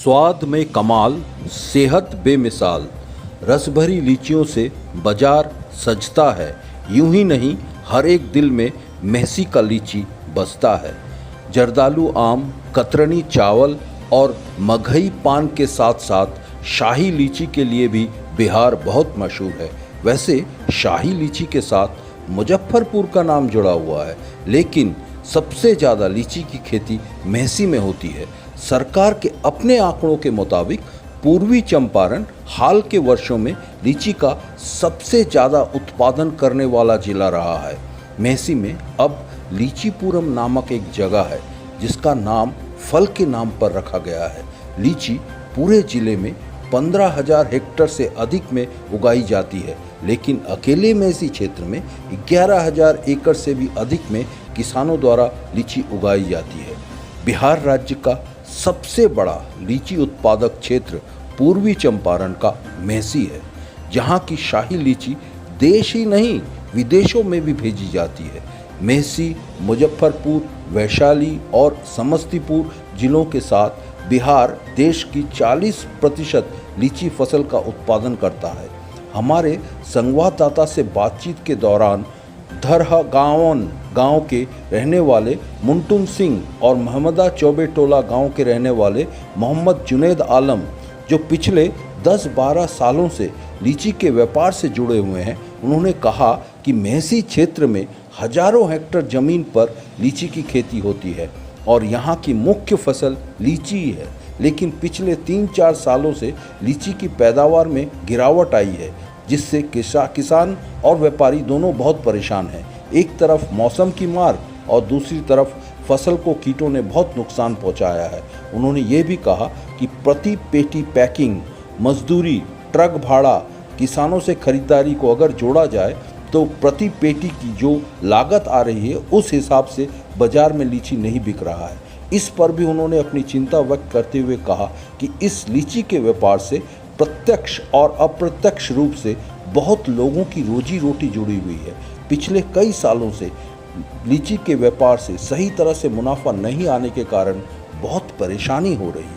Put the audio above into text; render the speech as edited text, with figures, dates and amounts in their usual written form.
स्वाद में कमाल, सेहत बेमिसाल, रस भरी लीचियों से बाजार सजता है। यूं ही नहीं, हर एक दिल में महसी का लीची बसता है। जर्दालू आम, कतरनी चावल और मगही पान के साथ साथ शाही लीची के लिए भी बिहार बहुत मशहूर है। वैसे शाही लीची के साथ मुजफ्फरपुर का नाम जुड़ा हुआ है, लेकिन सबसे ज़्यादा लीची की खेती महसी में होती है। सरकार के अपने आंकड़ों के मुताबिक पूर्वी चंपारण हाल के वर्षों में लीची का सबसे ज़्यादा उत्पादन करने वाला जिला रहा है। महसी में अब लीचीपुरम नामक एक जगह है जिसका नाम फल के नाम पर रखा गया है। लीची पूरे जिले में 15,000 हेक्टेयर से अधिक में उगाई जाती है, लेकिन अकेले महसी क्षेत्र में 11,000 एकड़ से भी अधिक में किसानों द्वारा लीची उगाई जाती है। बिहार राज्य का सबसे बड़ा लीची उत्पादक क्षेत्र पूर्वी चंपारण का महसी है, जहां की शाही लीची देश ही नहीं विदेशों में भी भेजी जाती है। महसी, मुजफ्फरपुर, वैशाली और समस्तीपुर जिलों के साथ बिहार देश की 40% लीची फसल का उत्पादन करता है। हमारे संवाददाता से बातचीत के दौरान धरहगावन गांव के रहने वाले मुंटुम सिंह और महमदा चौबे टोला गांव के रहने वाले मोहम्मद जुनैद आलम, जो पिछले 10-12 सालों से लीची के व्यापार से जुड़े हुए हैं, उन्होंने कहा कि महसी क्षेत्र में हजारों हेक्टेयर ज़मीन पर लीची की खेती होती है और यहाँ की मुख्य फसल लीची ही है। लेकिन पिछले 3-4 सालों से लीची की पैदावार में गिरावट आई है, जिससे किसान और व्यापारी दोनों बहुत परेशान हैं। एक तरफ मौसम की मार और दूसरी तरफ फसल को कीटों ने बहुत नुकसान पहुंचाया है। उन्होंने ये भी कहा कि प्रति पेटी पैकिंग, मजदूरी, ट्रक भाड़ा, किसानों से खरीदारी को अगर जोड़ा जाए तो प्रति पेटी की जो लागत आ रही है उस हिसाब से बाजार में लीची नहीं बिक रहा है। इस पर भी उन्होंने अपनी चिंता व्यक्त करते हुए कहा कि इस लीची के व्यापार से प्रत्यक्ष और अप्रत्यक्ष रूप से बहुत लोगों की रोजी रोटी जुड़ी हुई है। पिछले कई सालों से लीची के व्यापार से सही तरह से मुनाफा नहीं आने के कारण बहुत परेशानी हो रही है।